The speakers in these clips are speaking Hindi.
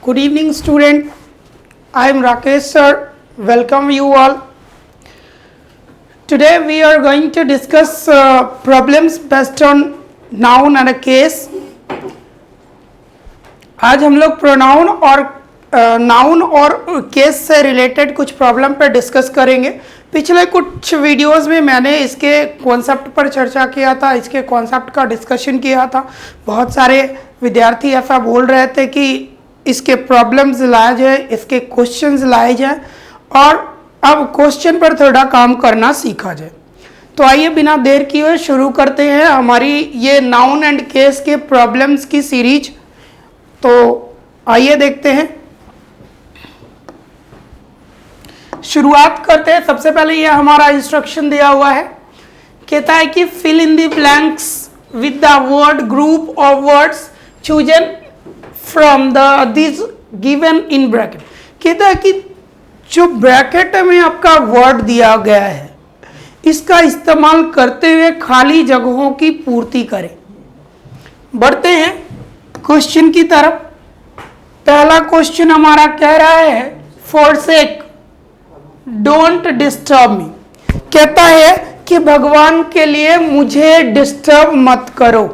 Good evening, student. I am Rakesh sir. Welcome you all. Today we are going to discuss problems based on noun and a case. आज हम लोग प्रोनाउन और नाउन और केस से रिलेटेड कुछ प्रॉब्लम पर डिस्कस करेंगे. पिछले कुछ वीडियोस में मैंने इसके कॉन्सेप्ट पर चर्चा किया था, इसके कॉन्सेप्ट का डिस्कशन किया था. बहुत सारे विद्यार्थी ऐसा बोल रहे थे कि इसके प्रॉब्लम्स लाए जाए, इसके क्वेश्चंस लाए जाए और अब क्वेश्चन पर थोड़ा काम करना सीखा जाए. तो आइए बिना देर किए शुरू करते हैं हमारी ये नाउन एंड केस के प्रॉब्लम्स की सीरीज. तो आइए देखते हैं, शुरुआत करते हैं. सबसे पहले ये हमारा इंस्ट्रक्शन दिया हुआ है, कहता है कि fill in the blanks with the word group of words chosen from the this given in bracket. कहता है कि जो ब्रैकेट में आपका वर्ड दिया गया है इसका इस्तेमाल करते हुए खाली जगहों की पूर्ति करें. बढ़ते हैं क्वेश्चन की तरफ. पहला क्वेश्चन हमारा कह रहा है फॉरसेक डोंट डिस्टर्ब मी. कहता है कि भगवान के लिए मुझे डिस्टर्ब मत करो.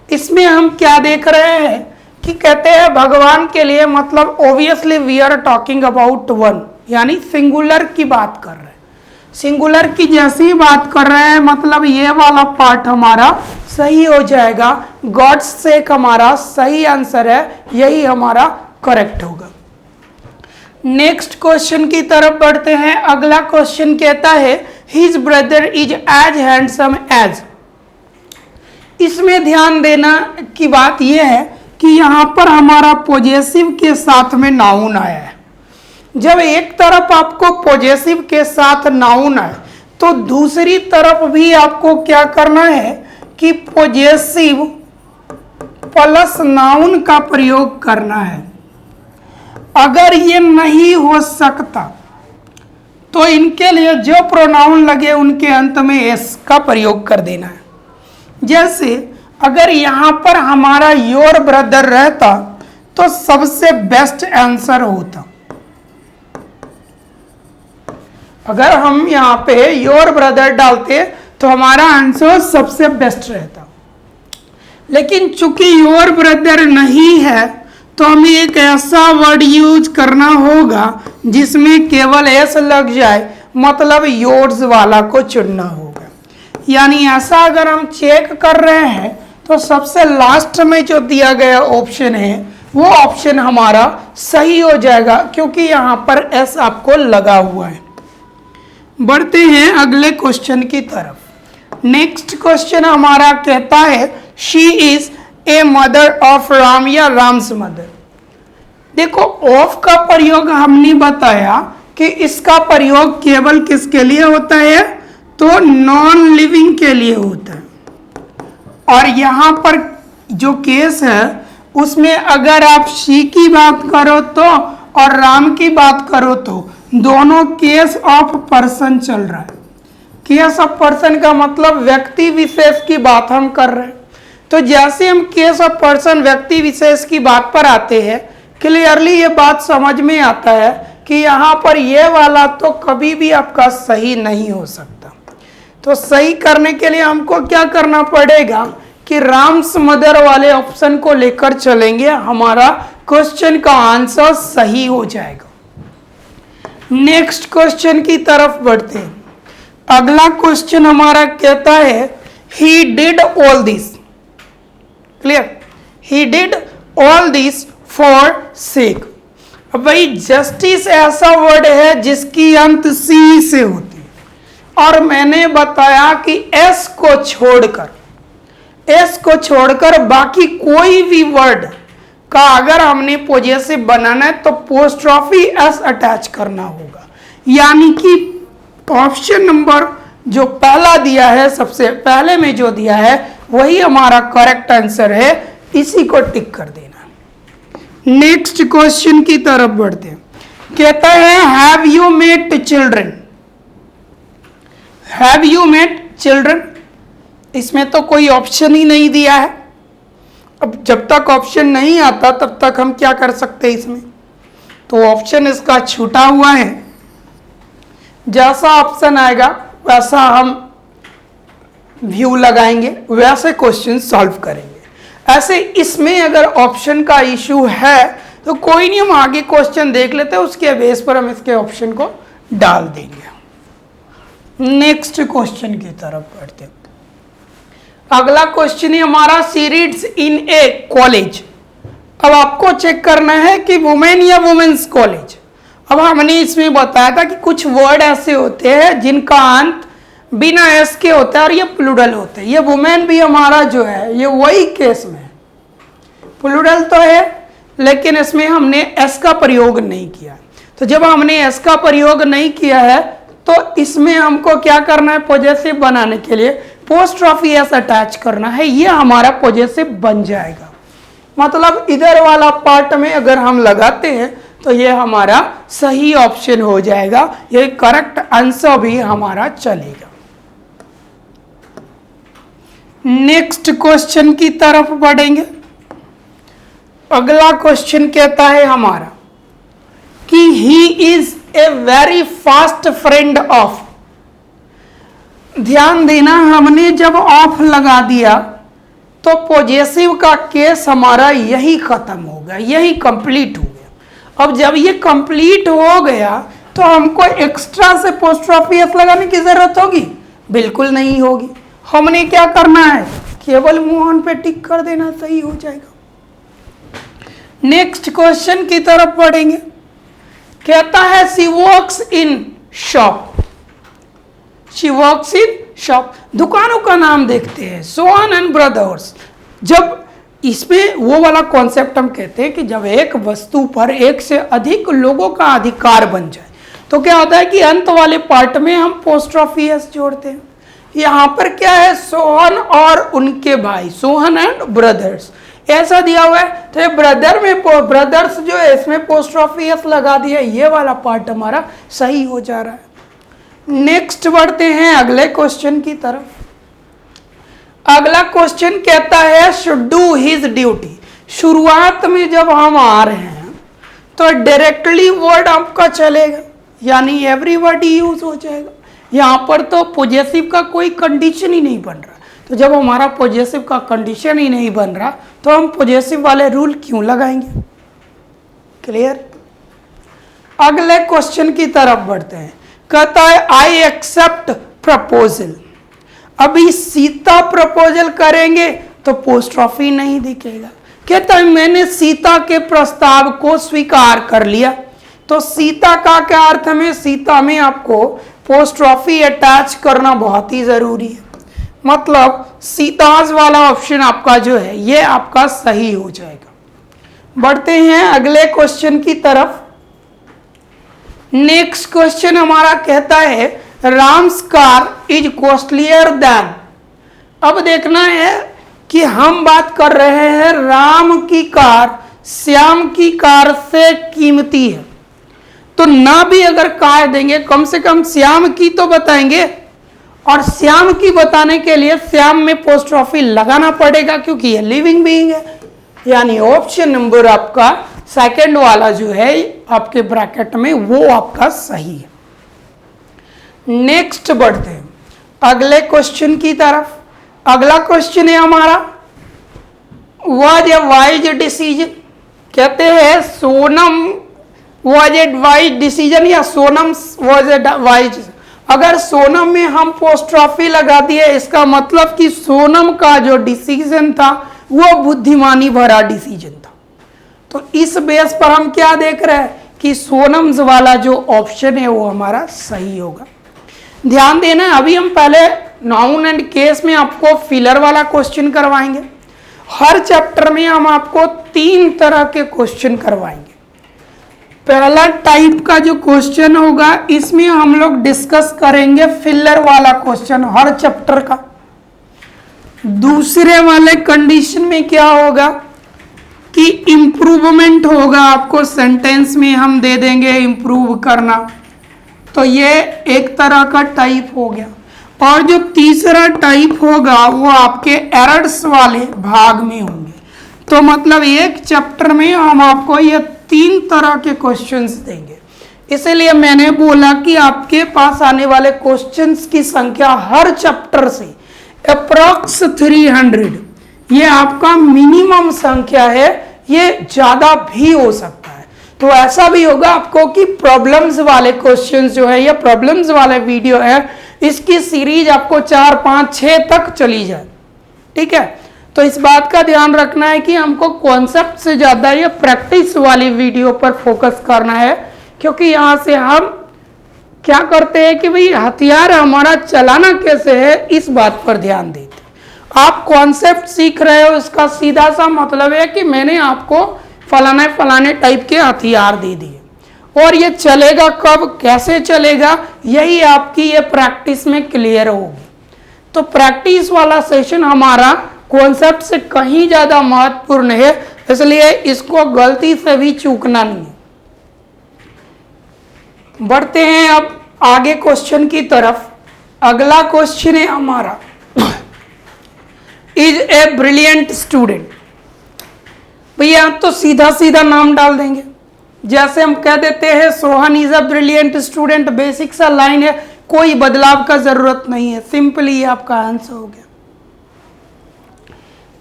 इसमें हम क्या देख रहे हैं कि कहते हैं भगवान के लिए, मतलब obviously we are talking about one, यानी सिंगुलर की बात कर रहे हैं. सिंगुलर की जैसी बात कर रहे हैं मतलब ये वाला पार्ट हमारा सही हो जाएगा. गॉड्स सेक हमारा सही आंसर है, यही हमारा करेक्ट होगा. नेक्स्ट क्वेश्चन की तरफ बढ़ते हैं. अगला क्वेश्चन कहता है his brother is as handsome as. इसमें ध्यान देना की बात यह है कि यहाँ पर हमारा पॉजेसिव के साथ में नाउन आया है. जब एक तरफ आपको पॉजेसिव के साथ नाउन आए तो दूसरी तरफ भी आपको क्या करना है कि पॉजेसिव प्लस नाउन का प्रयोग करना है. अगर ये नहीं हो सकता तो इनके लिए जो प्रोनाउन लगे उनके अंत में एस का प्रयोग कर देना है. जैसे अगर यहाँ पर हमारा योर ब्रदर रहता तो सबसे बेस्ट आंसर होता. अगर हम यहाँ पे योर ब्रदर डालते तो हमारा आंसर सबसे बेस्ट रहता. लेकिन चूंकि योर ब्रदर नहीं है तो हमें एक ऐसा वर्ड यूज करना होगा जिसमें केवल एस लग जाए, मतलब योर्स वाला को चुनना होगा. यानी ऐसा अगर हम चेक कर रहे हैं तो सबसे लास्ट में जो दिया गया ऑप्शन है वो ऑप्शन हमारा सही हो जाएगा क्योंकि यहाँ पर एस आपको लगा हुआ है. बढ़ते हैं अगले क्वेश्चन की तरफ. नेक्स्ट क्वेश्चन हमारा कहता है she is a mother of Ram या राम्स मदर. देखो ऑफ का प्रयोग हमने बताया कि इसका प्रयोग केवल किसके लिए होता है, तो नॉन लिविंग के लिए होता है. और यहाँ पर जो केस है उसमें अगर आप शी की बात करो तो और राम की बात करो तो दोनों केस ऑफ पर्सन चल रहा है. केस ऑफ पर्सन का मतलब व्यक्ति विशेष की बात हम कर रहे हैं. तो जैसे हम केस ऑफ पर्सन व्यक्ति विशेष की बात पर आते हैं क्लियरली ये बात समझ में आता है कि यहाँ पर ये वाला तो कभी भी आपका सही नहीं हो सकता. तो सही करने के लिए हमको क्या करना पड़ेगा कि राम्स मदर वाले ऑप्शन को लेकर चलेंगे, हमारा क्वेश्चन का आंसर सही हो जाएगा. नेक्स्ट क्वेश्चन की तरफ बढ़ते हैं. अगला क्वेश्चन हमारा कहता है he did all this. Clear, he did all this for sake. अब भाई जस्टिस ऐसा वर्ड है जिसकी अंत सी से होती है और मैंने बताया कि एस को छोड़कर बाकी कोई भी वर्ड का अगर हमने पॉजेसिव बनाना है तो पोस्ट्रॉफी एस अटैच करना होगा. यानी कि ऑप्शन नंबर जो पहला दिया है, सबसे पहले में जो दिया है वही हमारा करेक्ट आंसर है, इसी को टिक कर देना. नेक्स्ट क्वेश्चन की तरफ बढ़ते हैं. कहता है have you met children. Have you met children, इसमें तो कोई ऑप्शन ही नहीं दिया है अब जब तक ऑप्शन नहीं आता तब तक हम क्या कर सकते हैं इसमें, तो ऑप्शन इसका छूटा हुआ है, जैसा ऑप्शन आएगा वैसा हम व्यू लगाएंगे, वैसे क्वेश्चन सॉल्व करेंगे। ऐसे इसमें अगर ऑप्शन का इशू है तो कोई नहीं, हम आगे क्वेश्चन देख लेते हैं, उसके बेस पर हम इसके ऑप्शन को डाल देंगे। नेक्स्ट क्वेश्चन की तरफ बढ़ते हैं। अगला क्वेश्चन है हमारा, सीरीड्स इन ए कॉलेज। अब आपको चेक करना है कि वुमेन या वुमेन्स कॉलेज। अब हमने इसमें बताया था कि कुछ वर्ड ऐसे होते हैं जिनका अंत बिना एस के होता है और ये प्लूरल होते हैं। ये वुमेन भी हमारा जो है ये वही केस में है, प्लूरल तो है लेकिन इसमें हमने एस का प्रयोग नहीं किया। तो जब हमने एस का प्रयोग नहीं किया है तो इसमें हमको क्या करना है, पॉजेसिव बनाने के लिए पोस्ट्रॉफी एस अटैच करना है, ये हमारा पॉजेसिव बन जाएगा। मतलब इधर वाला पार्ट में अगर हम लगाते हैं तो ये हमारा सही ऑप्शन हो जाएगा, ये करेक्ट आंसर भी हमारा चलेगा। नेक्स्ट क्वेश्चन की तरफ बढ़ेंगे। अगला क्वेश्चन कहता है हमारा कि he is a very fast friend of. ध्यान देना, हमने जब ऑफ लगा दिया तो पॉजेसिव का केस हमारा यही खत्म हो गया, यही कंप्लीट हो गया। अब जब ये कंप्लीट हो गया तो हमको एक्स्ट्रा से पोस्ट्रॉफी एस लगाने की जरूरत होगी? बिल्कुल नहीं होगी। हमने क्या करना है, केवल मूव ऑन पे टिक कर देना, सही हो जाएगा। नेक्स्ट क्वेश्चन की तरफ बढ़ेंगे। कहता है she works in shop. She works in shop, दुकानों का नाम देखते हैं, सोहन एंड ब्रदर्स। जब इसमें वो वाला कॉन्सेप्ट हम कहते हैं कि जब एक वस्तु पर एक से अधिक लोगों का अधिकार बन जाए तो क्या होता है कि अंत वाले पार्ट में हम पोस्ट्रॉफी एस जोड़ते हैं। यहाँ पर क्या है, सोहन और उनके भाई, सोहन एंड ब्रदर्स ऐसा दिया हुआ है, तो ये ब्रदर में ब्रदर्स जो है इसमें पोस्ट्रॉफी एस लगा दिया, ये वाला पार्ट हमारा सही हो जा रहा है। नेक्स्ट बढ़ते हैं अगले क्वेश्चन की तरफ। अगला क्वेश्चन कहता है शुड डू हिज ड्यूटी। शुरुआत में जब हम आ रहे हैं तो डायरेक्टली वर्ड आपका चलेगा, यानी एवरी वर्ड यूज हो जाएगा। यहाँ पर तो पॉजेसिव का कोई कंडीशन ही नहीं बन रहा, तो जब हमारा पॉजेसिव का कंडीशन ही नहीं बन रहा तो हम पॉजेसिव वाले रूल क्यों लगाएंगे? क्लियर। अगले क्वेश्चन की तरफ बढ़ते हैं। कहता है आई एक्सेप्ट प्रपोजल। अभी सीता प्रपोजल करेंगे तो पोस्ट्रॉफी नहीं दिखेगा। कहता है मैंने सीता के प्रस्ताव को स्वीकार कर लिया, तो सीता का क्या अर्थ में, सीता में आपको पोस्ट्रॉफी अटैच करना बहुत ही जरूरी है। मतलब सीताज वाला ऑप्शन आपका जो है ये आपका सही हो जाएगा। बढ़ते हैं अगले क्वेश्चन की तरफ। नेक्स्ट क्वेश्चन हमारा कहता है Ram's car is costlier then. अब देखना है कि हम बात कर रहे हैं राम की कार श्याम की कार से कीमती है, तो ना भी अगर कार देंगे कम से कम श्याम की तो बताएंगे, और श्याम की बताने के लिए श्याम में पोस्ट्रॉफी लगाना पड़ेगा क्योंकि ये लिविंग बीइंग है। यानी ऑप्शन नंबर आपका सेकंड वाला जो है आपके ब्रैकेट में वो आपका सही है। नेक्स्ट बढ़ते हैं अगले क्वेश्चन की तरफ। अगला क्वेश्चन है हमारा वाज ए वाइज डिसीजन। कहते हैं Sonam was a wise decision या सोनम वाज ए वाइज। अगर सोनम में हम पोस्ट्रॉफी लगा दिए इसका मतलब कि सोनम का जो डिसीजन था वो बुद्धिमानी भरा डिसीजन था। तो इस बेस पर हम क्या देख रहे हैं कि सोनम्स वाला जो ऑप्शन है वो हमारा सही होगा। ध्यान देना, अभी हम पहले नाउन एंड केस में आपको फिलर वाला क्वेश्चन करवाएंगे। हर चैप्टर में हम आपको 3 तरह के क्वेश्चन करवाएंगे। पहला टाइप का जो क्वेश्चन होगा इसमें हम लोग डिस्कस करेंगे फिलर वाला क्वेश्चन हर चैप्टर का। दूसरे वाले कंडीशन में क्या होगा कि इंप्रूवमेंट होगा, आपको सेंटेंस में हम दे देंगे इंप्रूव करना, तो ये एक तरह का टाइप हो गया। और जो तीसरा टाइप होगा वो आपके एरर्स वाले भाग में होंगे। तो मतलब एक चैप्टर में हम आपको ये 3 तरह के क्वेश्चंस देंगे। इसलिए मैंने बोला कि आपके पास आने वाले क्वेश्चंस की संख्या हर चैप्टर से अप्रॉक्स 300, ये आपका मिनिमम संख्या है, ये ज्यादा भी हो सकता है। तो ऐसा भी होगा आपको कि प्रॉब्लम्स वाले क्वेश्चंस जो है या प्रॉब्लम्स वाले वीडियो है, इसकी सीरीज आपको 4, 5, 6 तक चली जाए। ठीक है, तो इस बात का ध्यान रखना है कि हमको कॉन्सेप्ट से ज्यादा ये प्रैक्टिस वाली वीडियो पर फोकस करना है, क्योंकि यहां से हम क्या करते हैं कि भाई हथियार हमारा चलाना कैसे है, इस बात पर ध्यान देते। आप कॉन्सेप्ट सीख रहे हो, इसका सीधा सा मतलब है कि मैंने आपको फलाने फलाने टाइप के हथियार दे दिए, और ये चलेगा कब, कैसे चलेगा, यही आपकी ये प्रैक्टिस में क्लियर होगी। तो प्रैक्टिस वाला सेशन हमारा कॉन्सेप्ट से कहीं ज्यादा महत्वपूर्ण है, इसलिए इसको गलती से भी चूकना नहीं है। बढ़ते हैं अब आगे क्वेश्चन की तरफ। अगला क्वेश्चन है हमारा, इज ए ब्रिलियंट स्टूडेंट। भैया तो सीधा सीधा नाम डाल देंगे, जैसे हम कह देते हैं Sohan is a brilliant student, basic सा लाइन है, कोई बदलाव का जरूरत नहीं है, सिंपली आपका आंसर हो गया।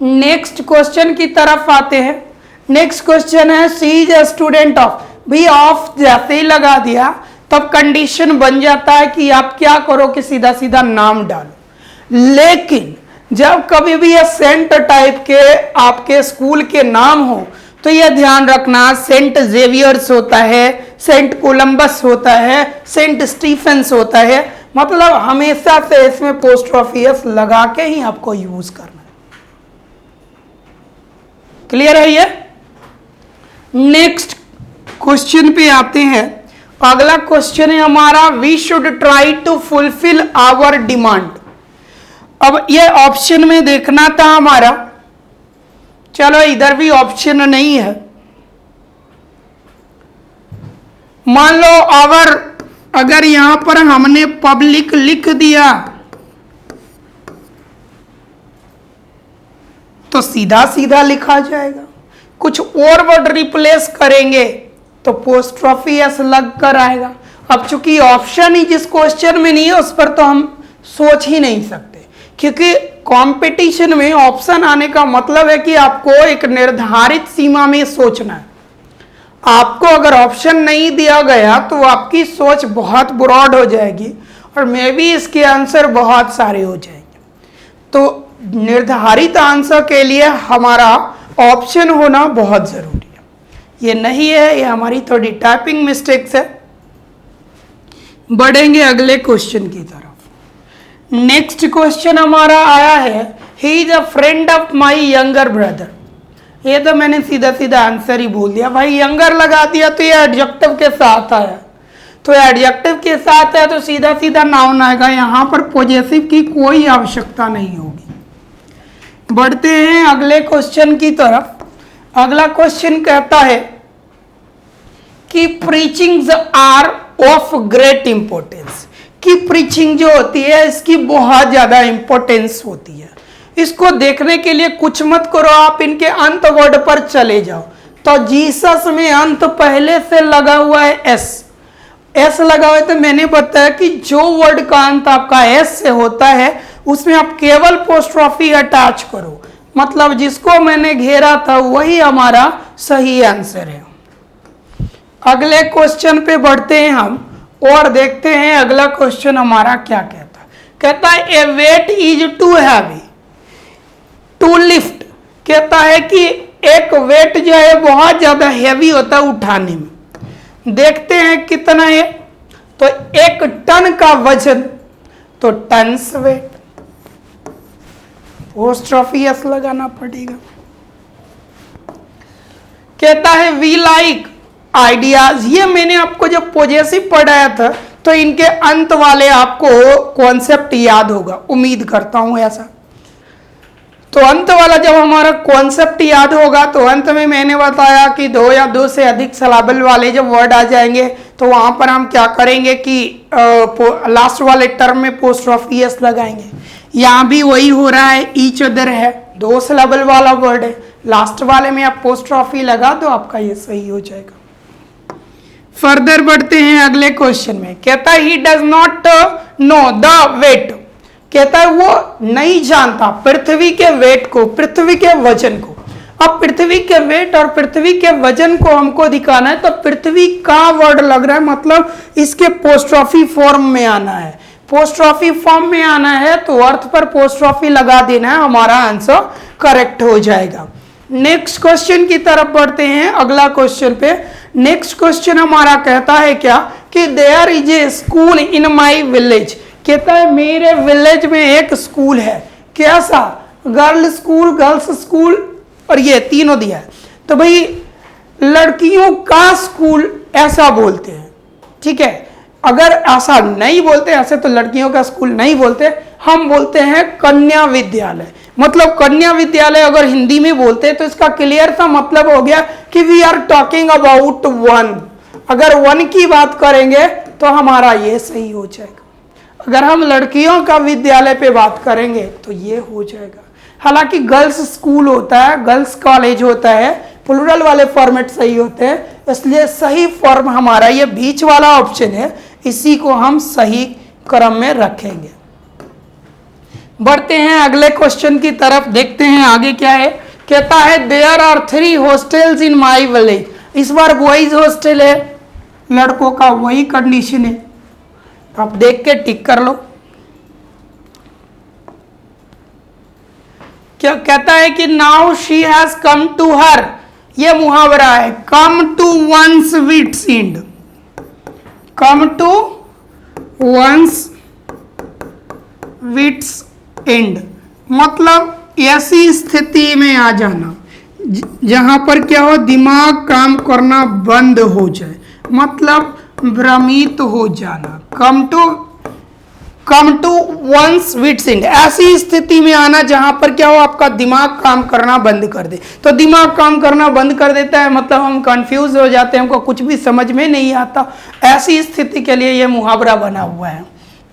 नेक्स्ट क्वेश्चन की तरफ आते हैं। नेक्स्ट क्वेश्चन है सी इज अ स्टूडेंट ऑफ। भी ऑफ जैसे ही लगा दिया तब कंडीशन बन जाता है कि आप क्या करो कि सीधा सीधा नाम डालो। लेकिन जब कभी भी ये सेंट टाइप के आपके स्कूल के नाम हो तो यह ध्यान रखना, सेंट जेवियर्स होता है, सेंट कोलंबस होता है, सेंट स्टीफेंस होता है, मतलब हमेशा से इसमें पोस्टोफियस लगा के ही आपको यूज करना है। क्लियर है ये? नेक्स्ट क्वेश्चन पे आते हैं। अगला क्वेश्चन है हमारा, we should try to fulfil our demand. अब ये ऑप्शन में देखना था हमारा, चलो इधर भी ऑप्शन नहीं है। मान लो अगर यहां पर हमने पब्लिक लिख दिया तो सीधा सीधा लिखा जाएगा, कुछ और वर्ड रिप्लेस करेंगे तो पोस्टोफियस लग कर आएगा। अब चूंकि ऑप्शन ही जिस क्वेश्चन में नहीं है उस पर तो हम सोच ही नहीं सकते, क्योंकि कंपटीशन में ऑप्शन आने का मतलब है कि आपको एक निर्धारित सीमा में सोचना है। आपको अगर ऑप्शन नहीं दिया गया तो आपकी सोच बहुत ब्रॉड हो जाएगी और मे बी इसके आंसर बहुत सारे हो जाएंगे। तो निर्धारित आंसर के लिए हमारा ऑप्शन होना बहुत जरूरी है। ये नहीं है, ये हमारी थोड़ी टाइपिंग मिस्टेक्स है। बढ़ेंगे अगले क्वेश्चन की तरफ। नेक्स्ट क्वेश्चन हमारा आया है, he is a friend of my younger brother. ये तो मैंने सीधा सीधा आंसर ही बोल दिया भाई, यंगर लगा दिया तो ये एडजेक्टिव के साथ आया, तो एडजेक्टिव के साथ है तो सीधा सीधा नाउन आएगा, यहां पर पॉजेसिव की कोई आवश्यकता नहीं होगी। बढ़ते हैं अगले क्वेश्चन की तरफ। अगला क्वेश्चन कहता है कि preachings are of great importance, कि प्रीचिंग जो होती है इसकी बहुत ज्यादा इंपॉर्टेंस होती है। इसको देखने के लिए कुछ मत करो, आप इनके अंत वर्ड पर चले जाओ। तो जीसस में अंत पहले से लगा हुआ है एस लगा हुआ है, तो मैंने बताया कि जो वर्ड का अंत आपका एस से होता है उसमें आप केवल पोस्ट्रॉफी अटैच करो, मतलब जिसको मैंने घेरा था वही हमारा सही आंसर है। अगले क्वेश्चन पे बढ़ते हैं हम और देखते हैं अगला क्वेश्चन हमारा क्या कहता है। कहता है a weight is too heavy to lift. कहता है कि एक वेट जो है बहुत ज्यादा हैवी होता है उठाने में। देखते हैं कितना है, तो 1 टन का वजन, तो टन्स वेट, पोस्टोफियस लगाना पड़ेगा। कहता है वी लाइक आइडियाज। ये मैंने आपको जब पॉजेसिव पढ़ाया था तो इनके अंत वाले आपको कॉन्सेप्ट याद होगा, उम्मीद करता हूं ऐसा। तो अंत वाला जब हमारा कॉन्सेप्ट याद होगा तो अंत में मैंने बताया कि 2 या 2 से अधिक सिलेबल वाले जब वर्ड आ जाएंगे तो वहां पर हम क्या करेंगे कि लास्ट वाले टर्म में पोस्टोफियस लगाएंगे। यहां भी वही हो रहा है, ईच अदर है, 2 सिलेबल वाला वर्ड है, लास्ट वाले में आप पोस्ट्रॉफी लगा दो, आपका ये सही हो जाएगा। फर्दर बढ़ते हैं अगले क्वेश्चन में। कहता है he does not know the weight, कहता है वो नहीं जानता पृथ्वी के वेट को, पृथ्वी के वजन को। अब पृथ्वी के वेट और पृथ्वी के वजन को हमको दिखाना है, तो पृथ्वी का वर्ड लग रहा है, मतलब इसके पोस्ट्रॉफी फॉर्म में आना है। पोस्ट्रॉफी फॉर्म में आना है तो अर्थ पर पोस्ट्रॉफी लगा देना है, हमारा आंसर करेक्ट हो जाएगा। नेक्स्ट क्वेश्चन की तरफ बढ़ते हैं, अगला क्वेश्चन पे। नेक्स्ट क्वेश्चन हमारा कहता है क्या कि there is a school in my village, कहता है मेरे विलेज में एक स्कूल है। कैसा? गर्ल स्कूल, गर्ल्स स्कूल और ये तीनों दिया है। तो भाई लड़कियों का स्कूल ऐसा बोलते हैं, ठीक है। अगर ऐसा नहीं बोलते, ऐसे तो लड़कियों का स्कूल नहीं बोलते, हम बोलते हैं कन्या विद्यालय। मतलब कन्या विद्यालय अगर हिंदी में बोलते हैं तो इसका क्लियर सा मतलब हो गया कि we are talking about one. अगर वन की बात करेंगे तो हमारा ये सही हो जाएगा। अगर हम लड़कियों का विद्यालय पे बात करेंगे तो ये हो जाएगा। हालांकि गर्ल्स स्कूल होता है, गर्ल्स कॉलेज होता है, प्लूरल वाले फॉर्मेट सही होते हैं, इसलिए सही फॉर्म हमारा ये बीच वाला ऑप्शन है, इसी को हम सही क्रम में रखेंगे। बढ़ते हैं अगले क्वेश्चन की तरफ, देखते हैं आगे क्या है। कहता है there are 3 hostels in my village. इस बार बॉयज हॉस्टल है, लड़कों का वही कंडीशन है, आप देख के टिक कर लो। क्या कहता है कि now she has come to her, ये मुहावरा है, come to one's wits end, come to one's wits end, मतलब ऐसी स्थिति में आ जाना जहां पर क्या हो, दिमाग काम करना बंद हो जाए, मतलब भ्रमित हो जाना। Come to one's wits end, ऐसी स्थिति में आना जहां पर क्या हो, आपका दिमाग काम करना बंद कर दे। तो दिमाग काम करना बंद कर देता है, मतलब हम कंफ्यूज हो जाते हैं, हमको कुछ भी समझ में नहीं आता। ऐसी स्थिति के लिए ये मुहावरा बना हुआ है।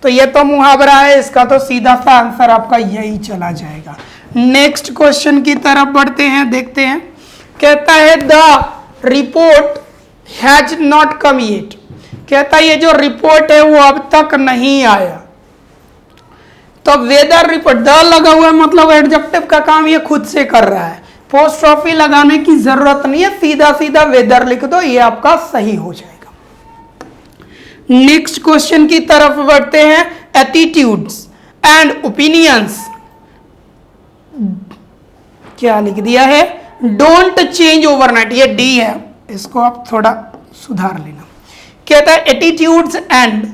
तो ये तो मुहावरा है, इसका तो सीधा सा आंसर आपका यही चला जाएगा। नेक्स्ट क्वेश्चन की तरफ बढ़ते हैं, देखते हैं। कहता है the report has not come yet, कहता है ये जो रिपोर्ट है वो अब तक नहीं आया। तो वेदर रिपोर्ट, द लगा हुआ है, मतलब एडजेक्टिव का काम ये खुद से कर रहा है, पोस्ट्रॉफी लगाने की जरूरत नहीं है, सीधा सीधा वेदर लिख दो, ये आपका सही हो जाएगा। नेक्स्ट क्वेश्चन की तरफ बढ़ते हैं। एटीट्यूड्स एंड ओपिनियंस, क्या लिख दिया है, डोंट चेंज ओवरनाइट, ये डी है, इसको आप थोड़ा सुधार लेना। कहता है attitudes and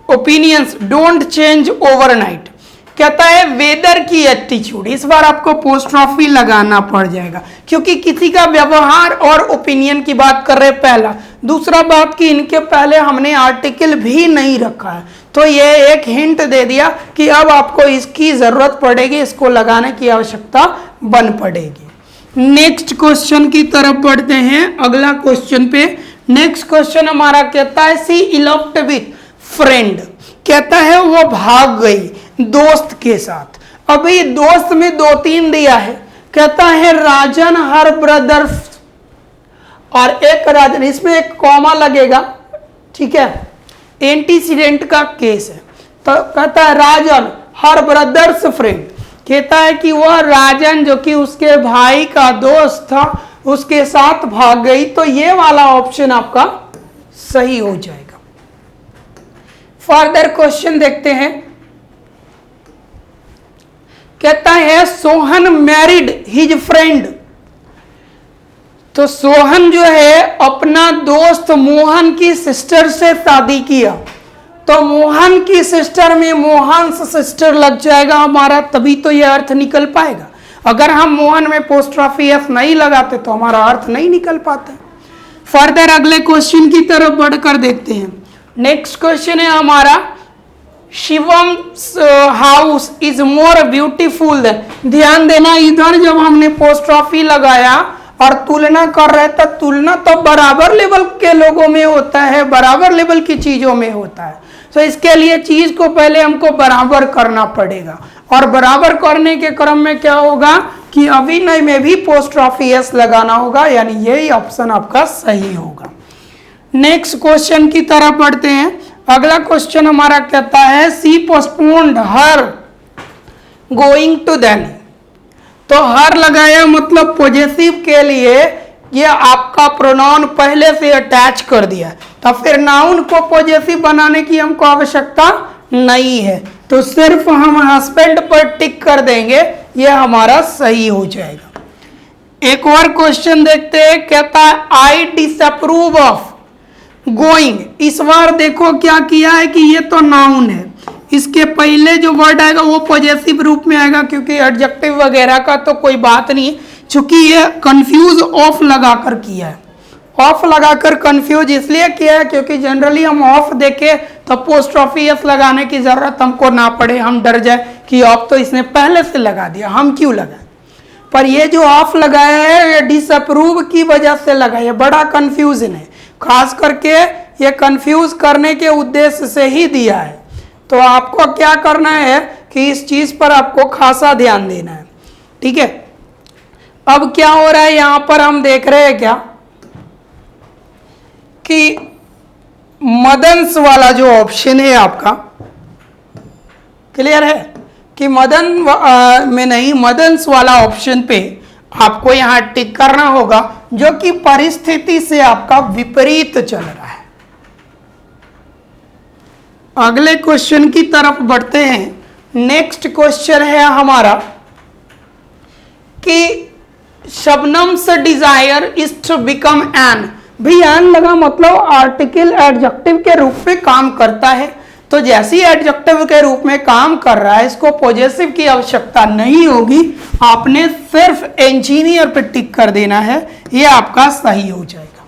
opinions don't change overnight, कहता है वेदर की एटीट्यूड, इस बार आपको पोस्ट्रॉफी लगाना पड़ जाएगा, क्योंकि किसी का व्यवहार और ओपिनियन की बात कर रहे हैं पहला। दूसरा बात कि इनके पहले हमने आर्टिकल भी नहीं रखा है, तो ये एक हिंट दे दिया कि अब आपको इसकी जरूरत पड़ेगी, इसको लगाने की आवश्यकता बन पड़ेगी। नेक्स्ट क्वेश्चन की तरफ बढ़ते हैं, अगला क्वेश्चन पे। नेक्स्ट क्वेश्चन हमारा कहता है सी इलॉप्ट विथ फ्रेंड, कहता है वो भाग गई दोस्त के साथ। अभी दोस्त में 2-3 दिया है, कहता है राजन हर ब्रदर्स, और एक राजन, इसमें एक कॉमा लगेगा, ठीक है, एंटीसीडेंट का केस है। तो कहता है राजन हर ब्रदर्स फ्रेंड, कहता है कि वह राजन जो कि उसके भाई का दोस्त था उसके साथ भाग गई, तो ये वाला ऑप्शन आपका सही हो जाएगा। फर्दर क्वेश्चन देखते हैं। कहता है सोहन मैरिड हिज फ्रेंड, तो सोहन जो है अपना दोस्त मोहन की सिस्टर से शादी किया, तो मोहन की सिस्टर में मोहन सिस्टर लग जाएगा हमारा, तभी तो यह अर्थ निकल पाएगा। अगर हम मोहन में पोस्ट्रॉफी एफ नहीं लगाते तो हमारा अर्थ नहीं निकल पाता। फर्दर अगले क्वेश्चन की तरफ बढ़कर देखते हैं। नेक्स्ट क्वेश्चन है हमारा Shivam house is more beautiful then, ध्यान देना इधर जब हमने पोस्ट्रॉफी लगाया और तुलना कर रहे थे, तुलना तो बराबर लेवल के लोगों में होता है, बराबर लेवल की चीजों में होता है, तो इसके लिए चीज को पहले हमको बराबर करना पड़ेगा, और बराबर करने के क्रम में क्या होगा कि अभिनय में भी पोस्ट्रॉफी एस लगाना होगा, यानी यही ऑप्शन आपका सही होगा। नेक्स्ट क्वेश्चन की तरफ बढ़ते हैं। अगला क्वेश्चन हमारा कहता है she postponed her going to Delhi. तो हर लगाया मतलब पॉजिटिव के लिए ये आपका प्रोनाउन पहले से अटैच कर दिया, तो फिर नाउन को पॉजिटिव बनाने की हमको आवश्यकता नहीं है, तो सिर्फ हम हस्बैंड पर टिक कर देंगे, ये हमारा सही हो जाएगा। एक और क्वेश्चन देखते हैं, कहता है आई डिसअप्रूव ऑफ गोइंग। इस बार देखो क्या किया है कि ये तो नाउन है, इसके पहले जो वर्ड आएगा वो पॉजिटिव रूप में आएगा, क्योंकि एडजेक्टिव वगैरह का तो कोई बात नहीं, चूंकि ये कंफ्यूज ऑफ लगाकर किया है। ऑफ लगाकर कंफ्यूज इसलिए किया है क्योंकि जनरली हम ऑफ देखे तो पोस्ट्रॉफी एस लगाने की जरूरत हमको ना पड़े, हम डर जाए कि ऑफ तो इसने पहले से लगा दिया, हम क्यों लगाए। पर ये जो ऑफ लगाया है ये डिसअप्रूव की वजह से लगाया है, बड़ा कंफ्यूजन है, खास करके ये कंफ्यूज करने के उद्देश्य से ही दिया है। तो आपको क्या करना है कि इस चीज पर आपको खासा ध्यान देना है, ठीक है। अब क्या हो रहा है यहां पर हम देख रहे हैं क्या कि मदन्स वाला जो ऑप्शन है आपका, क्लियर है कि मदन में नहीं, मदन्स वाला ऑप्शन पे आपको यहां टिक करना होगा, जो कि परिस्थिति से आपका विपरीत चल रहा है। अगले क्वेश्चन की तरफ बढ़ते हैं। नेक्स्ट क्वेश्चन है हमारा कि Shabnam's desire is to become an. भी एन लगा मतलब आर्टिकल एडजेक्टिव के रूप में काम करता है, तो जैसी एडजेक्टिव के रूप में काम कर रहा है इसको पॉजिटिव की आवश्यकता नहीं होगी, आपने सिर्फ इंजीनियर पे टिक कर देना है, ये आपका सही हो जाएगा।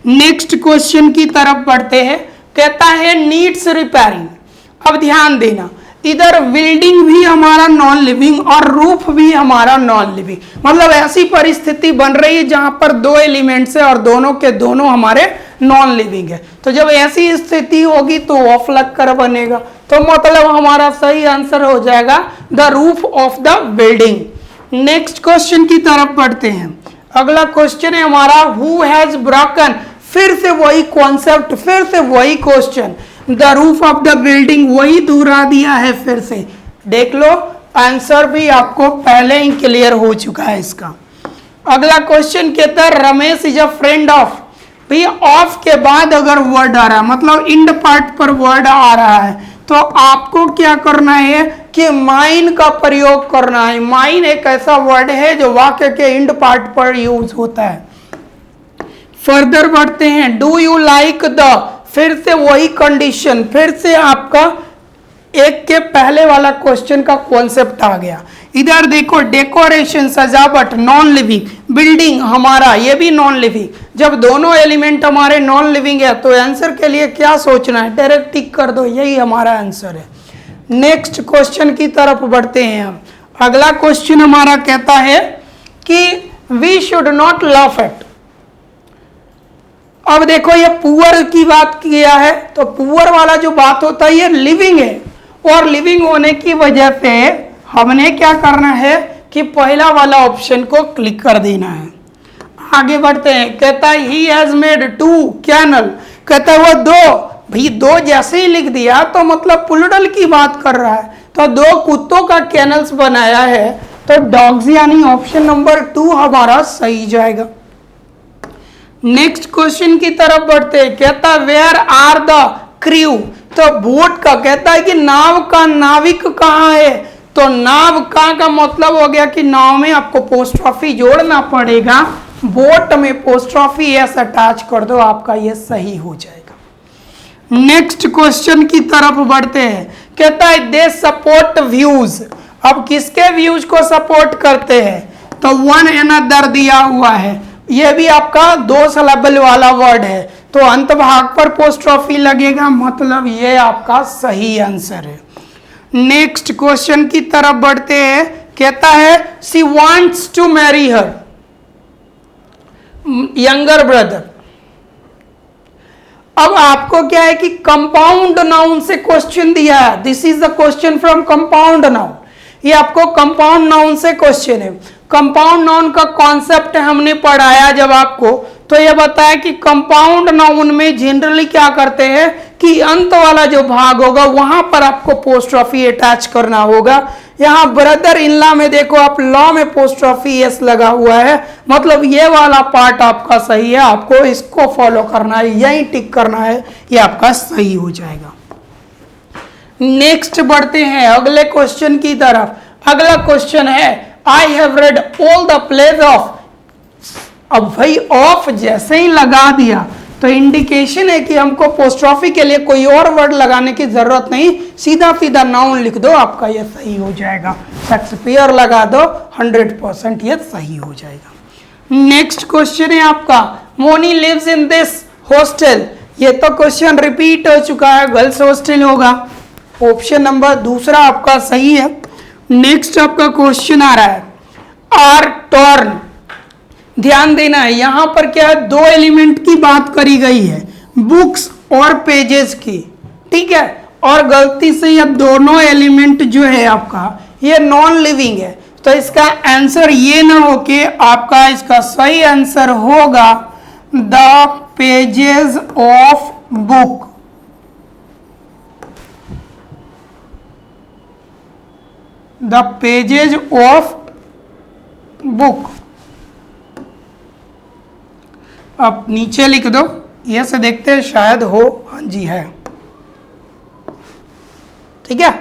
नेक्स्ट क्वेश्चन की तरफ बढ़ते हैं। कहता है नीड्स रिपेयरिंग। अब ध्यान देना, इधर बिल्डिंग भी हमारा नॉन लिविंग और रूफ भी हमारा नॉन लिविंग, मतलब ऐसी परिस्थिति बन रही है जहां पर दो एलिमेंट्स है और दोनों के दोनों हमारे नॉन लिविंग है। तो जब ऐसी स्थिति होगी तो ऑफ लग कर बनेगा, तो मतलब हमारा सही आंसर हो जाएगा the roof of the building. Next question की तरफ बढ़ते हैं। अगला क्वेश्चन है हमारा हु हैज ब्रोकन। फिर से वही कॉन्सेप्ट, फिर से वही question, the roof of the building वही दोहरा दिया है फिर से। देख लो आंसर भी आपको पहले ही क्लियर हो चुका है इसका। अगला क्वेश्चन कहता है Ramesh is a friend of. भैया ऑफ के बाद अगर वर्ड आ रहा है मतलब इंड पार्ट पर वर्ड आ रहा है तो आपको क्या करना है कि माइन का प्रयोग करना है। माइन एक ऐसा वर्ड है जो वाक्य के इंड पार्ट पर यूज होता है। फर्दर बढ़ते हैं। डू यू लाइक द, फिर से वही कंडीशन, फिर से आपका एक के पहले वाला क्वेश्चन का कॉन्सेप्ट आ गया। इधर देखो डेकोरेशन सजावट नॉन लिविंग, बिल्डिंग हमारा ये भी नॉन लिविंग। जब दोनों एलिमेंट हमारे नॉन लिविंग है तो आंसर के लिए क्या सोचना है, डायरेक्ट टिक कर दो, यही हमारा आंसर है। नेक्स्ट क्वेश्चन की तरफ बढ़ते हैं हम। अगला क्वेश्चन हमारा कहता है कि we should not laugh at. अब देखो ये पुअर की बात किया है, तो पुअर वाला जो बात होता है ये लिविंग है, और लिविंग होने की वजह से हमने क्या करना है कि पहला वाला ऑप्शन को क्लिक कर देना है। आगे बढ़ते हैं। कहता है ही हैज मेड 2 कैनल। कहता है वो दो, भाई दो जैसे ही लिख दिया तो मतलब प्लूरल की बात कर रहा है, तो 2 कुत्तों का कैनल्स बनाया है, तो डॉग्स यानी ऑप्शन नंबर 2 हमारा सही जाएगा। नेक्स्ट क्वेश्चन की तरफ बढ़ते हैं। कहता है वेयर आर द क्रू। तो बोट का कहता है कि नाव का नाविक कहाँ है, तो नाव का मतलब हो गया कि नाव में आपको पोस्ट्रॉफी जोड़ना पड़ेगा, बोट में पोस्ट्रॉफी एस अटैच कर दो, आपका ये सही हो जाएगा। नेक्स्ट क्वेश्चन की तरफ बढ़ते हैं। कहता है दे सपोर्ट व्यूज। अब किसके व्यूज को सपोर्ट करते हैं, तो वन अनदर दिया हुआ है, ये भी आपका 2 सिलेबल वाला वर्ड है, तो अंत भाग पर पोस्ट्रॉफी लगेगा, मतलब ये आपका सही आंसर है। नेक्स्ट क्वेश्चन की तरफ बढ़ते हैं। कहता है she wants to marry her younger brother. अब आपको क्या है कि कंपाउंड नाउन से क्वेश्चन दिया है, this is the question from compound noun, ये आपको कंपाउंड नाउन से क्वेश्चन है, कंपाउंड नाउन का कॉन्सेप्ट हमने पढ़ाया जब आपको, तो ये बताया कि कंपाउंड नाउन में जनरली क्या करते हैं कि अंत वाला जो भाग होगा वहां पर आपको पोस्ट्रॉफी अटैच करना होगा। यहाँ ब्रदर इन लॉ में देखो आप, लॉ में पोस्ट्रॉफी एस लगा हुआ है, मतलब ये वाला पार्ट आपका सही है, आपको इसको फॉलो करना है, यही टिक करना है, ये आपका सही हो जाएगा। नेक्स्ट बढ़ते हैं अगले क्वेश्चन की तरफ। अगला क्वेश्चन है I have read all the plays of. अब भाई ऑफ जैसे ही लगा दिया तो इंडिकेशन है कि हमको पोस्ट्रॉफी के लिए कोई और वर्ड लगाने की जरूरत नहीं, सीधा सीधा नाउन लिख दो, आपका ये सही हो जाएगा। शेक्सपियर लगा दो, 100% ये सही हो जाएगा। नेक्स्ट क्वेश्चन है आपका Moni lives in this hostel. ये तो क्वेश्चन रिपीट हो चुका है, गर्ल्स हॉस्टल होगा। ऑप्शन नंबर दूसरा आपका सही है। नेक्स्ट आपका क्वेश्चन आ रहा है आर टर्न। ध्यान देना है यहां पर क्या है, दो एलिमेंट की बात करी गई है, बुक्स और पेजेस की, ठीक है। और गलती से ये दोनों एलिमेंट जो है आपका ये नॉन लिविंग है, तो इसका आंसर ये ना हो के आपका इसका सही आंसर होगा the pages of book. The pages of book. अब नीचे लिख दो, ये से देखते हैं शायद हो, हाँ जी है, ठीक है।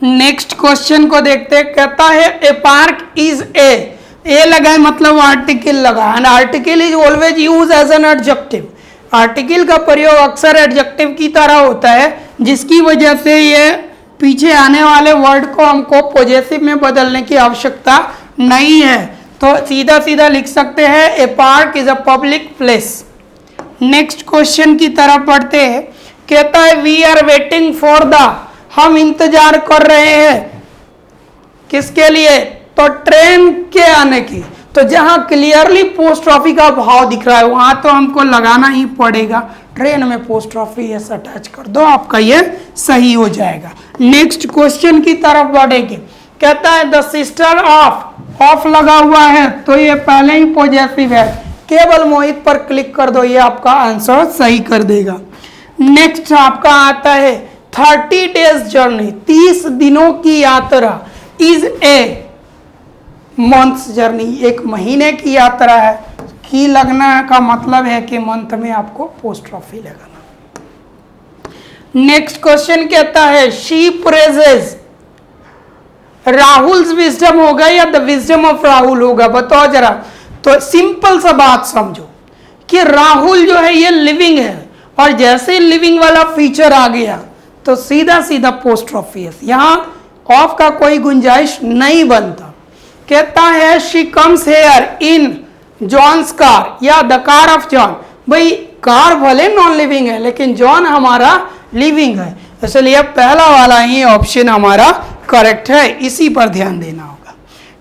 नेक्स्ट क्वेश्चन को देखते हैं, कहता है ए पार्क इज ए लगा है मतलब आर्टिकल लगा, and article is always use as an adjective. Article का प्रयोग अक्सर एडजेक्टिव की तरह होता है, जिसकी वजह से ये पीछे आने वाले वर्ड को हमको पॉजेसिव में बदलने की आवश्यकता नहीं है, तो सीधा सीधा लिख सकते हैं a park is a public place. Next question की तरफ बढ़ते हैं, कहता है we are waiting for the. हम इंतजार कर रहे हैं किसके लिए, तो ट्रेन के आने की। तो जहां क्लियरली पोस्ट्रॉफी का भाव दिख रहा है वहां तो हमको लगाना ही पड़ेगा, ट्रेन में पोस्ट्रॉफी एस अटैच कर दो, आपका ये सही हो जाएगा। नेक्स्ट क्वेश्चन की तरफ बढ़ेंगे, कहता है द सिस्टर ऑफ लगा हुआ है तो ये पहले ही पॉजिटिव है, केवल मोहित पर क्लिक कर दो, ये आपका आंसर सही कर देगा। नेक्स्ट आपका आता है 30 डेज जर्नी, 30 दिनों की यात्रा, इज ए मंथ्स जर्नी, एक महीने की यात्रा है। की लगना का मतलब है कि मंथ में आपको पोस्ट्रॉफी लगाना। नेक्स्ट क्वेश्चन कहता है शी प्रेजेस राहुल्स विजडम होगा या द विजडम ऑफ राहुल होगा, बताओ जरा। तो सिंपल सा बात समझो कि राहुल जो है ये लिविंग है, और जैसे ही लिविंग वाला फीचर आ गया तो सीधा सीधा पोस्ट्रॉफी है, यहां ऑफ का कोई गुंजाइश नहीं बनता। कहता है she comes here in John's car या द कार ऑफ जॉन। भाई कार भले नॉन लिविंग है लेकिन जॉन हमारा लिविंग है, इसलिए पहला वाला ही ऑप्शन हमारा करेक्ट है, इसी पर ध्यान देना होगा।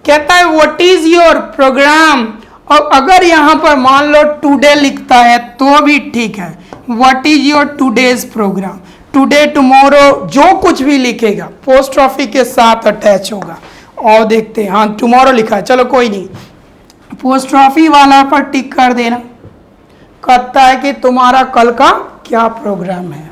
कहता है व्हाट इज योर प्रोग्राम, और अगर यहां पर मान लो टुडे लिखता है तो भी ठीक है, what is your today's programme, today tomorrow जो कुछ भी लिखेगा पोस्ट्रॉफी के साथ अटैच होगा। और देखते हैं, हाँ टुमारो लिखा है, चलो कोई नहीं, पोस्ट्रॉफी वाला पर टिक कर देना। कहता है कि तुम्हारा कल का क्या प्रोग्राम है।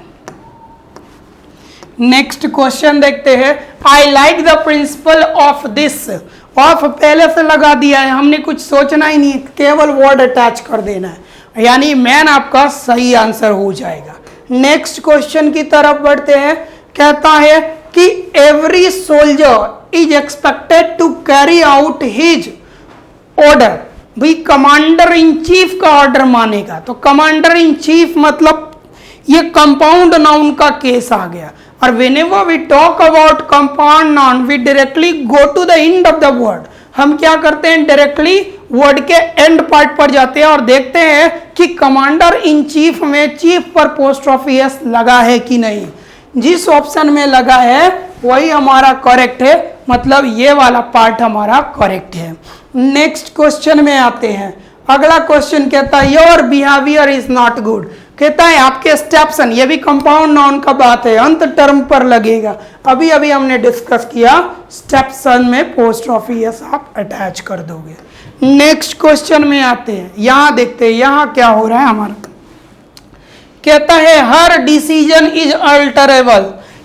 नेक्स्ट क्वेश्चन देखते हैं, I like the principle of this. Of पहले से लगा दिया है, हमने कुछ सोचना ही नहीं, केवल वर्ड अटैच कर देना है, यानी मैन आपका सही आंसर हो जाएगा। नेक्स्ट क्वेश्चन की तरफ बढ़ते हैं, कहता है कि every soldier is expected to carry out his order. भाई कमांडर इन चीफ का ऑर्डर मानेगा, तो कमांडर इन चीफ मतलब ये कंपाउंड नाउन का केस आ गया। और whenever we talk about compound noun, we directly go to the end of the word. हम क्या करते हैं, डायरेक्टली वर्ड के एंड पार्ट पर जाते हैं और देखते हैं कि कमांडर इन चीफ में चीफ पर पोस्ट्रॉफी एस लगा है कि नहीं। जिस ऑप्शन में लगा है वही हमारा करेक्ट है, मतलब ये वाला पार्ट हमारा करेक्ट है। नेक्स्ट क्वेश्चन में आते हैं, अगला क्वेश्चन कहता है your behaviour is not good, कहता है आपके स्टेप्सन, ये भी कंपाउंड नाउन का बात है, अंत टर्म पर लगेगा। अभी अभी हमने डिस्कस किया स्टेप्सन में एपोस्ट्रोफी एस आप अटैच कर दोगे। नेक्स्ट क्वेश्चन में आते हैं, यहां देखते हैं यहां क्या हो रहा है हमारा। कहता है हर डिसीजन इज अल्टरेबल,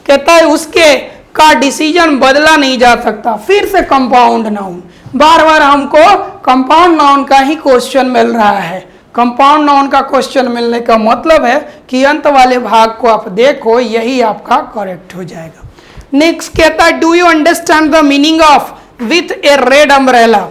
कहता है उसके का डिसीजन बदला नहीं जा सकता। फिर से कंपाउंड नाउन, बार बार हमको कंपाउंड नाउन का ही क्वेश्चन मिल रहा है। कंपाउंड नाउन का क्वेश्चन मिलने का मतलब है कि अंत वाले भाग को आप देखो, यही आपका करेक्ट हो जाएगा। नेक्स्ट कहता है do you understand the meaning of with A red umbrella,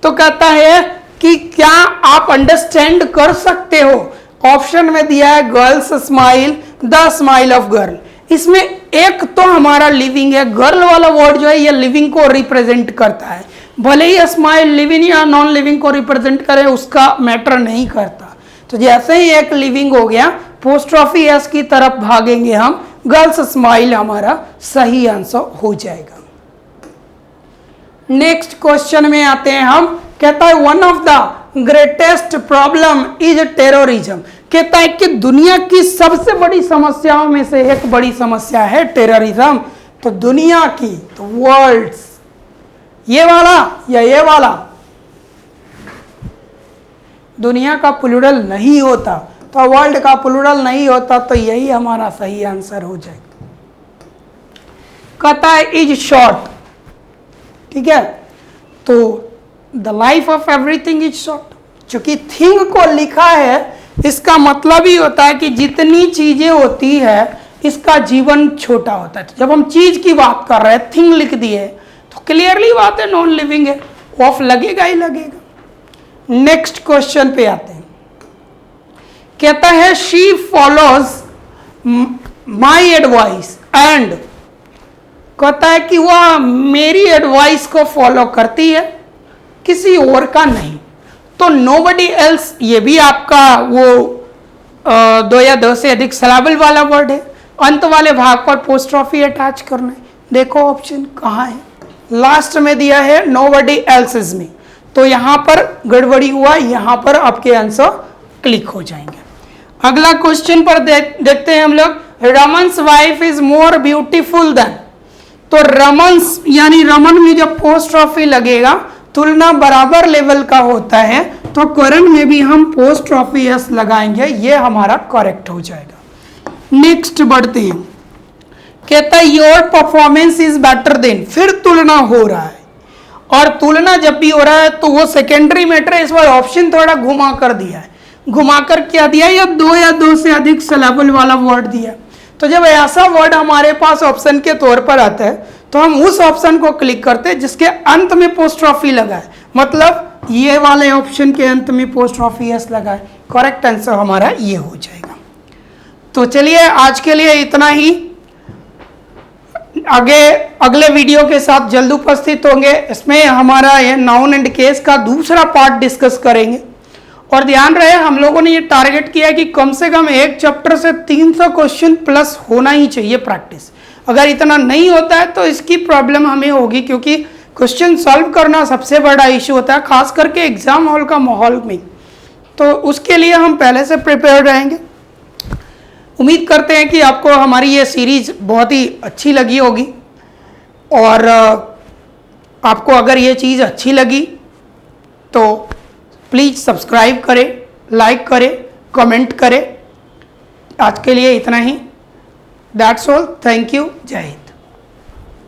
तो कहता है कि क्या आप अंडरस्टैंड कर सकते हो। ऑप्शन में दिया है girls smile, the smile of girl. इसमें एक तो हमारा लिविंग है, गर्ल वाला वर्ड जो है ये लिविंग को रिप्रेजेंट करता है, भले ही स्माइल लिविंग या नॉन लिविंग को रिप्रेजेंट करे उसका मैटर नहीं करता। तो जैसे ही एक लिविंग हो गया एपोस्ट्रोफी एस की तरफ भागेंगे हम, गर्ल्स स्माइल हमारा सही आंसर हो जाएगा। नेक्स्ट क्वेश्चन में आते हैं हम, कहता है one of the greatest problem is terrorism, कहता है कि दुनिया की सबसे बड़ी समस्याओं में से एक बड़ी समस्या है टेररिज्म। तो दुनिया की, तो वर्ल्ड्स, ये वाला या ये वाला, दुनिया का प्लूरल नहीं होता तो वर्ल्ड का प्लूरल नहीं होता, तो यही हमारा सही आंसर हो जाएगा। कहता है इज शॉर्ट, ठीक है, तो the life of everything is short, चूंकि थिंग को लिखा है इसका मतलब ही होता है कि जितनी चीजें होती है इसका जीवन छोटा होता है। तो जब हम चीज की बात कर रहे हैं, थिंग लिख दिए तो क्लियरली बात है नॉन लिविंग है, ऑफ लगेगा ही लगेगा। नेक्स्ट क्वेश्चन पे आते हैं, कहता है she follows my advice and, कहता है कि वह मेरी एडवाइस को फॉलो करती है, किसी और का नहीं। तो नोबडी एल्स, ये भी आपका वो 2 या 2 से अधिक सिलेबल वाला वर्ड है, अंत वाले भाग पर एपोस्ट्रोफी अटैच करना है। देखो ऑप्शन कहाँ है, लास्ट में दिया है नोबडी एल्स इज मी, तो यहां पर गड़बड़ी हुआ, यहां पर आपके आंसर क्लिक हो जाएंगे। अगला क्वेश्चन पर देखते हैं हम लोग, Raman's wife is more beautiful than, तो रमन्स यानी रमन में जब एपोस्ट्रोफी लगेगा तुलना बराबर लेवल का होता है, तो करण में भी हम एपोस्ट्रोफी एस लगाएंगे, ये हमारा करेक्ट हो जाएगा। नेक्स्ट बढ़ते हैं, कहता है your performance is better than, फिर तुलना हो रहा है, और तुलना जब भी हो रहा है तो वो सेकेंडरी मैटर है। इस बार ऑप्शन थोड़ा घुमा कर दिया है, घुमाकर क्या दिया, या 2 या 2 से अधिक सिलेबल वाला वर्ड दिया। तो जब ऐसा वर्ड हमारे पास ऑप्शन के तौर पर आता है तो हम उस ऑप्शन को क्लिक करते हैं जिसके अंत में एपोस्ट्रोफी लगा है, मतलब ये वाले ऑप्शन के अंत में एपोस्ट्रोफी एस लगा है, करेक्ट आंसर हमारा ये हो जाएगा। तो चलिए आज के लिए इतना ही, आगे अगले वीडियो के साथ जल्द उपस्थित होंगे। इसमें हमारा ये नाउन एंड केस का दूसरा पार्ट डिस्कस करेंगे। और ध्यान रहे हम लोगों ने ये टारगेट किया कि कम से कम एक चैप्टर से 300 क्वेश्चन प्लस होना ही चाहिए प्रैक्टिस। अगर इतना नहीं होता है तो इसकी प्रॉब्लम हमें होगी, क्योंकि क्वेश्चन सॉल्व करना सबसे बड़ा इशू होता है, खास करके एग्जाम हॉल का माहौल में। तो उसके लिए हम पहले से प्रिपेयर रहेंगे। उम्मीद करते हैं कि आपको हमारी ये सीरीज बहुत ही अच्छी लगी होगी, और आपको अगर ये चीज़ अच्छी लगी तो प्लीज़ सब्सक्राइब करें, लाइक करें, कमेंट करें। आज के लिए इतना ही। दैट्स ऑल, थैंक यू, जय हिंद।